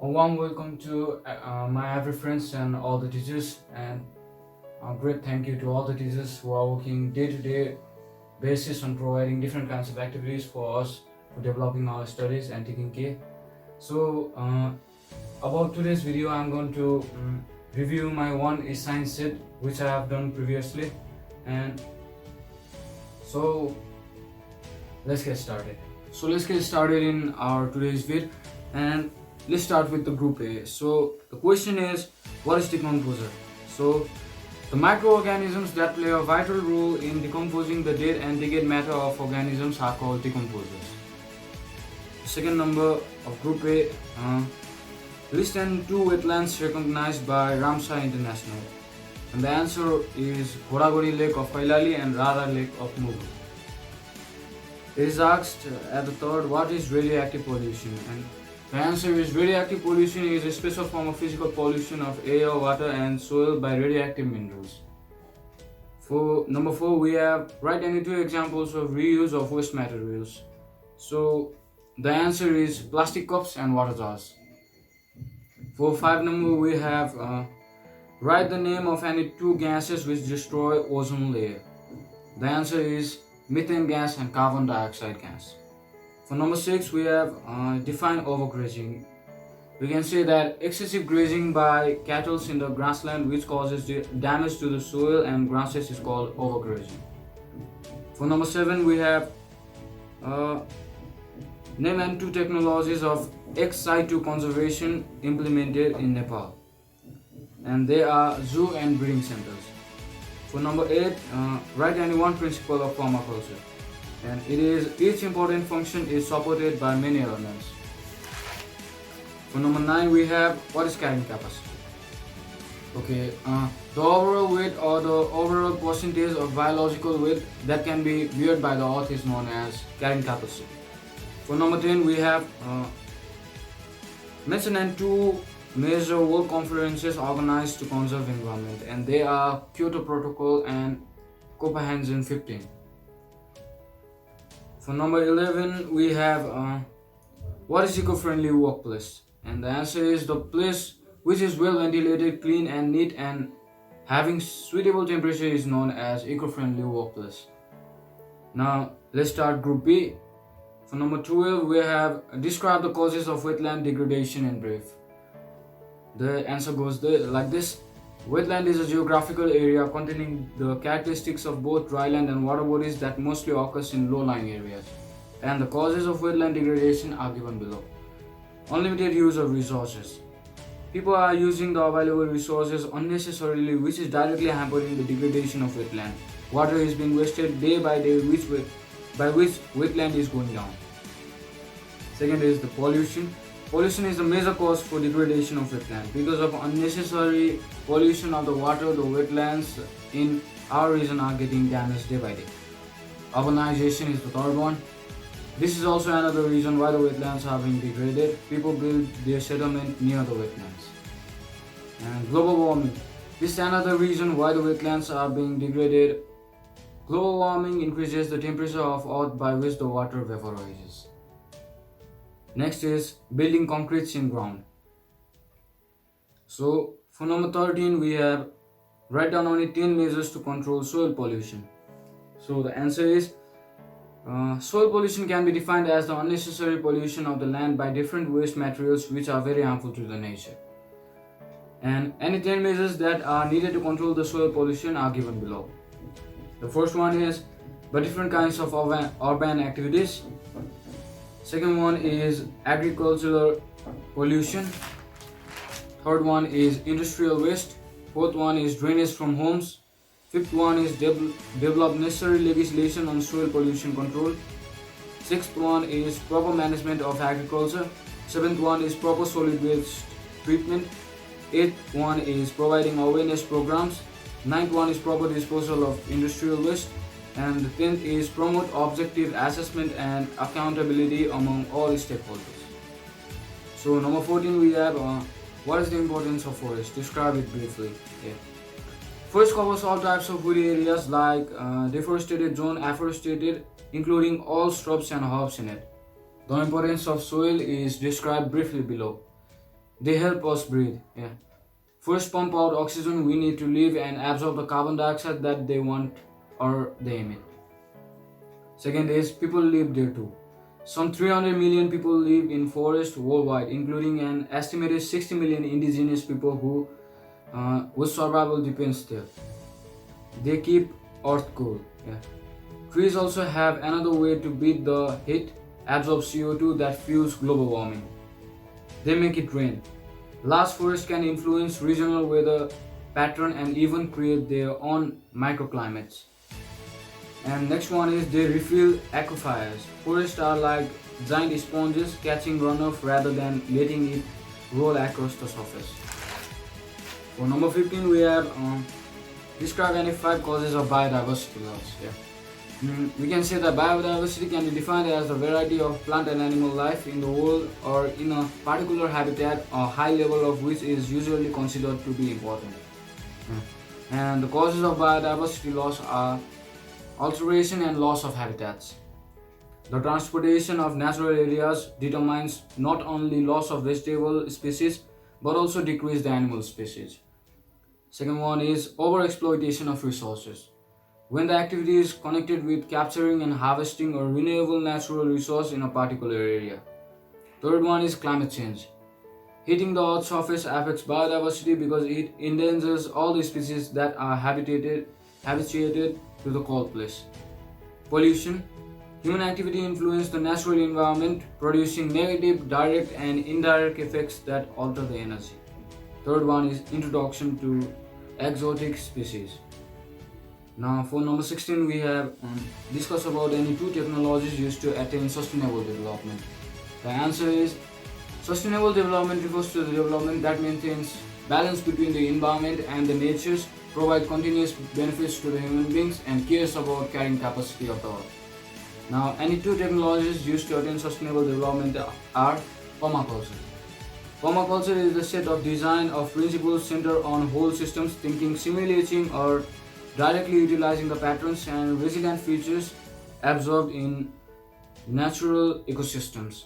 A warm welcome to my every friends and all the teachers, and a great thank you to all the teachers who are working day to day basis on providing different kinds of activities for us for developing our studies and taking care. So, about today's video, I'm going to review my one is science set which I have done previously, and so let's get started. So let's get started in our today's vid, and let's start with the group A. So the question is, what is decomposer? So the microorganisms that play a vital role in decomposing the dead and decayed matter of organisms are called decomposers. Second number of group A, list and two wetlands recognized by Ramsar International. And the answer is Ghoragori Lake of Kailali and Radha Lake of Mugu. It is asked at the third, what is radioactive pollution? And the answer is radioactive pollution is a special form of physical pollution of air, water, and soil by radioactive minerals. For number 4, we have write any two examples of reuse of waste materials. So the answer is plastic cups and water jars. For 5 number, we have write the name of any two gases which destroy ozone layer. The answer is methane gas and carbon dioxide gas. For number 6, we have define overgrazing. We can say that excessive grazing by cattle in the grassland which causes damage to the soil and grasses is called overgrazing. For number 7, we have name and two technologies of ex situ conservation implemented in Nepal, and they are zoo and breeding centers. For number 8, write any one principle of permaculture, and it is each important function is supported by many elements. For number 9, we have what is carrying capacity. Okay, the overall weight or the overall percentage of biological weight that can be viewed by the earth is known as carrying capacity. For number 10, we have mention and two major world conferences organized to conserve environment, and they are Kyoto Protocol and Copenhagen 15. For number 11, we have what is eco-friendly workplace, and the answer is the place which is well ventilated, clean and neat and having suitable temperature is known as eco-friendly workplace. Now let's start group B. For number 12, we have describe the causes of wetland degradation in brief. The answer goes like this. Wetland is a geographical area containing the characteristics of both dryland and water bodies that mostly occurs in low-lying areas. And the causes of wetland degradation are given below. Unlimited use of resources. People are using the available resources unnecessarily, which is directly hampering the degradation of wetland. Water is being wasted day by day, by which wetland is going down. Second is the pollution. Pollution is the major cause for degradation of wetland. Because of unnecessary pollution of the water, the wetlands in our region are getting damaged day by day. Urbanization is the third one. This is also another reason why the wetlands are being degraded. People build their settlement near the wetlands. And global warming. This is another reason why the wetlands are being degraded. Global warming increases the temperature of earth by which the water vaporizes. Next is building concretes in ground. So for number 13, we have write down only 10 measures to control soil pollution. So the answer is soil pollution can be defined as the unnecessary pollution of the land by different waste materials which are very harmful to the nature. And any 10 measures that are needed to control the soil pollution are given below. The first one is by different kinds of urban activities. Second one is agricultural pollution. Third one is industrial waste. Fourth one is drainage from homes. Fifth one is develop necessary legislation on soil pollution control. Sixth one is proper management of agriculture. Seventh one is proper solid waste treatment. Eighth one is providing awareness programs. Ninth one is proper disposal of industrial waste. And the 10th is promote objective assessment and accountability among all stakeholders. So number 14, we have what is the importance of forest? Describe it briefly. Yeah. Forest covers all types of woody areas like deforested zone, afforested, including all shrubs and herbs in it. The importance of soil is described briefly below. They help us breathe. Yeah. First, pump out oxygen we need to live and absorb the carbon dioxide that they want or they emit. Second is people live there too. Some 300 million people live in forests worldwide, including an estimated 60 million indigenous people whose survival depends there. They keep Earth cool. Yeah. Trees also have another way to beat the heat, absorb CO2 that fuels global warming. They make it rain. Large forests can influence regional weather pattern and even create their own microclimates. And next one is they refill aquifers. Forests are like giant sponges catching runoff rather than letting it roll across the surface. For number 15 we have describe any 5 causes of biodiversity loss. Yeah. We can say that biodiversity can be defined as the variety of plant and animal life in the world or in a particular habitat, a high level of which is usually considered to be important. And the causes of biodiversity loss are alteration and loss of habitats. The transportation of natural areas determines not only loss of vegetable species but also decrease the animal species. Second one is overexploitation of resources. When the activity is connected with capturing and harvesting a renewable natural resource in a particular area. Third one is climate change. Heating the Earth's surface affects biodiversity because it endangers all the species that are habituated to the cold place. Pollution. Human activity influences the natural environment, producing negative direct and indirect effects that alter the energy. Third one is introduction to exotic species. Now for number 16 we have discussed about any 2 technologies used to attain sustainable development. The answer is sustainable development refers to the development that maintains balance between the environment and the natures, provide continuous benefits to the human beings and cares about carrying capacity of the earth. Now any 2 technologies used to attain sustainable development are permaculture. Permaculture is the set of design of principles centered on whole systems thinking, simulating or directly utilizing the patterns and resilient features absorbed in natural ecosystems.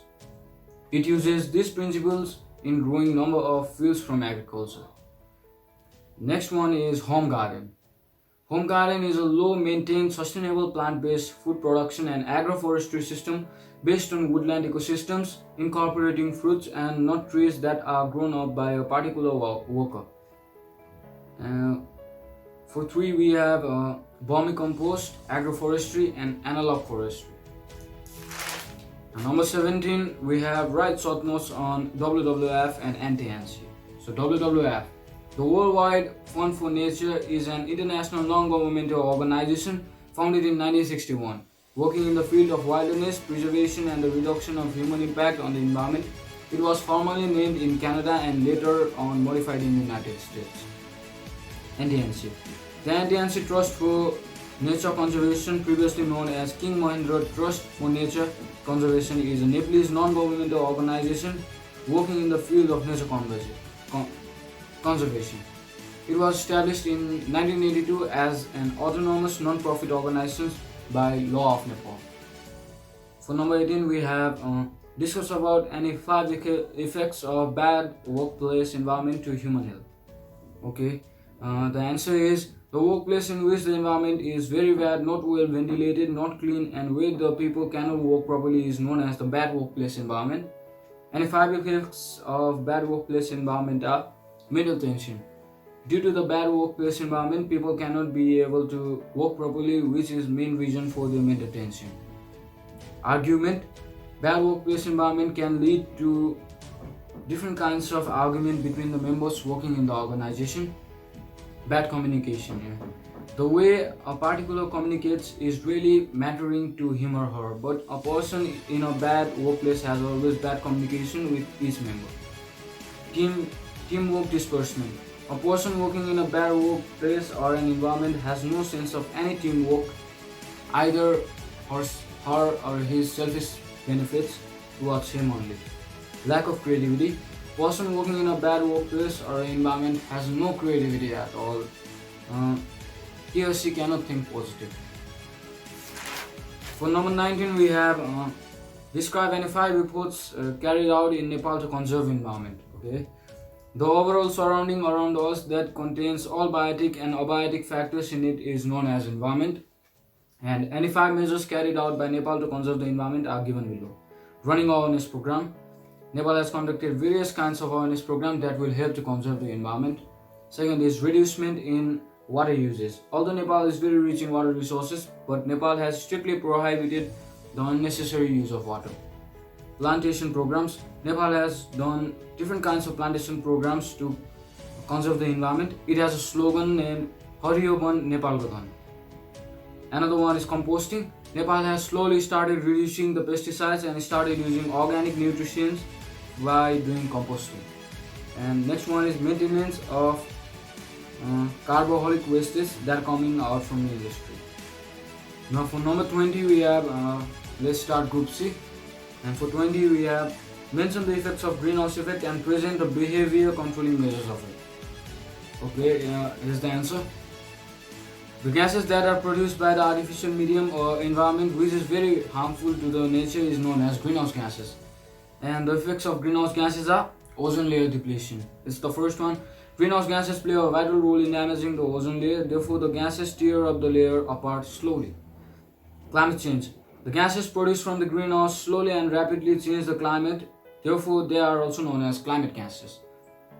It uses these principles in growing number of fields from agriculture. Next one is home garden. Home garden is a low-maintained, sustainable plant-based food production and agroforestry system based on woodland ecosystems, incorporating fruits and nut trees that are grown up by a particular worker. For 3 we have vermicompost, agroforestry and analog forestry. Number 17 we have write short notes on WWF and NTNC. So WWF, the Worldwide Fund for Nature, is an international non-governmental organization founded in 1961, working in the field of wilderness preservation and the reduction of human impact on the environment. It was formerly named in Canada and later on modified in the United States. NTNC. The NTNC Trust for Nature Conservation, previously known as King Mahendra Trust for Nature Conservation, is a Nepalese non-governmental organization working in the field of nature conservation. It was established in 1982 as an autonomous non-profit organization by law of Nepal. For number 18 we have discuss about any 5 effects of bad workplace environment to human health. Okay, the answer is the workplace in which the environment is very bad, not well ventilated, not clean, and where the people cannot work properly is known as the bad workplace environment. And 5 effects of bad workplace environment are mental tension. Due to the bad workplace environment, people cannot be able to work properly, which is main reason for the mental tension. Argument. Bad workplace environment can lead to different kinds of argument between the members working in the organization. Bad communication. The way a particular communicates is really mattering to him or her, but a person in a bad workplace has always bad communication with each member. Teamwork disbursement. A person working in a bad workplace or an environment has no sense of any teamwork, either her or his selfish benefits towards him only. Lack of creativity. Person working in a bad workplace or environment has no creativity at all. He or she cannot think positive. For number 19 we have describe any 5 reports carried out in Nepal to conserve environment. Okay, The overall surrounding around us that contains all biotic and abiotic factors in it is known as environment. And any 5 measures carried out by Nepal to conserve the environment are given below. Running awareness program. Nepal has conducted various kinds of awareness programs that will help to conserve the environment. Second is reducement in water uses. Although Nepal is very rich in water resources, but Nepal has strictly prohibited the unnecessary use of water. Plantation programs. Nepal has done different kinds of plantation programs to conserve the environment. It has a slogan named Hariyo Ban Nepalko Dhan. Another one is composting. Nepal has slowly started reducing the pesticides and started using organic nutrients by doing composting. And next one is maintenance of carbohydrate wastes that are coming out from the industry. Now for number 20 we have, let's start group C. And for 20 we have mention the effects of greenhouse effect and present the behavior controlling measures of it. Okay, here's the answer. The gases that are produced by the artificial medium or environment which is very harmful to the nature is known as greenhouse gases. And the effects of greenhouse gases are ozone layer depletion. It's the first one. Greenhouse gases play a vital role in damaging the ozone layer, therefore the gases tear up the layer apart slowly. Climate change. The gases produced from the greenhouse slowly and rapidly change the climate, therefore they are also known as climate gases.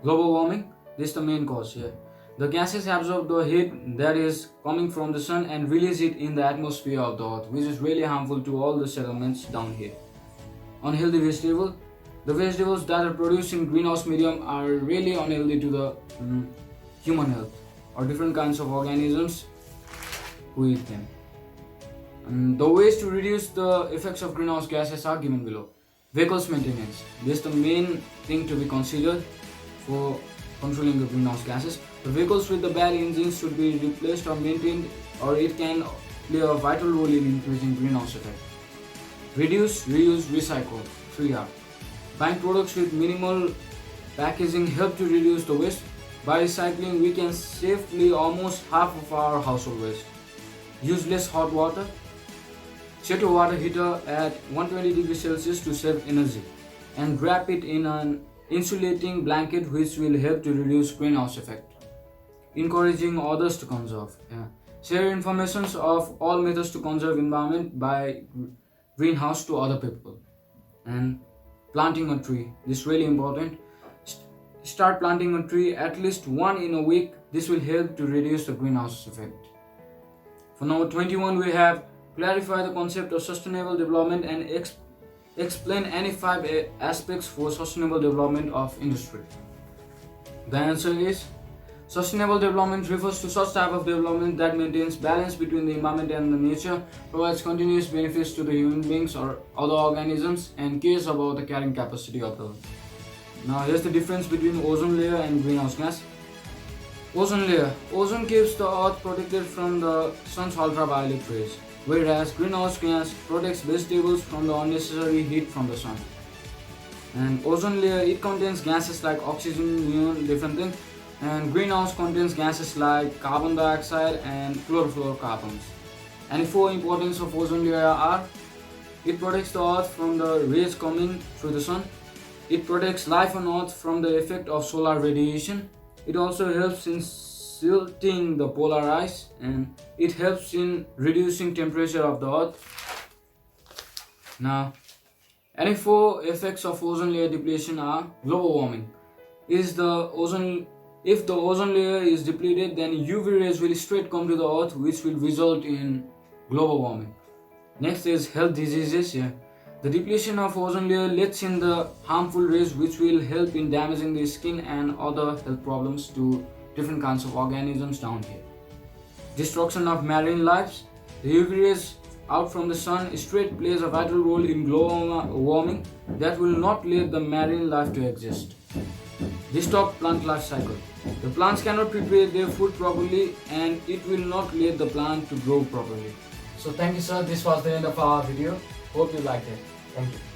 Global warming. This is the main cause here. The gases absorb the heat that is coming from the sun and release it in the atmosphere of the earth, which is really harmful to all the settlements down here. Unhealthy vegetable. The vegetables that are produced in greenhouse medium are really unhealthy to the human health or different kinds of organisms who eat them. And the ways to reduce the effects of greenhouse gases are given below. Vehicles maintenance. This is the main thing to be considered for controlling the greenhouse gases. The vehicles with the bad engines should be replaced or maintained, or it can play a vital role in increasing greenhouse effect. Reduce, reuse, recycle. 3R. Buying products with minimal packaging help to reduce the waste. By recycling, we can safely almost half of our household waste. Use less hot water. Set a water heater at 120 degrees Celsius to save energy and wrap it in an insulating blanket which will help to reduce greenhouse effect. Encouraging others to conserve. Share information of all methods to conserve environment by greenhouse to other people. And planting a tree. This is really important. Start planting a tree at least one in a week. This will help to reduce the greenhouse effect. For number 21 we have clarify the concept of sustainable development and explain any 5 aspects for sustainable development of industry. The answer is sustainable development refers to such type of development that maintains balance between the environment and the nature, provides continuous benefits to the human beings or other organisms, and cares about the carrying capacity of the earth. Now here's the difference between ozone layer and greenhouse gas. Ozone layer. Ozone keeps the earth protected from the sun's ultraviolet rays, whereas greenhouse gas protects vegetables from the unnecessary heat from the sun. And ozone layer, it contains gases like oxygen, neon, different things. And greenhouse contains gases like carbon dioxide and chlorofluorocarbons. And 4 importance of ozone layer are: it protects the earth from the rays coming through the sun. It protects life on earth from the effect of solar radiation. It also helps in silting the polar ice, and it helps in reducing temperature of the earth. Now, any 4 effects of ozone layer depletion are: global warming. If the ozone layer is depleted, then UV rays will straight come to the earth, which will result in global warming. Next is health diseases. The depletion of ozone layer lets in the harmful rays, which will help in damaging the skin and other health problems to different kinds of organisms down here. Destruction of marine life. The UV rays out from the sun straight plays a vital role in global warming that will not let the marine life to exist. Disturb plant life cycle. The plants cannot prepare their food properly and it will not let the plant to grow properly. So thank you sir, this was the end of our video. Hope you liked it. Thank you.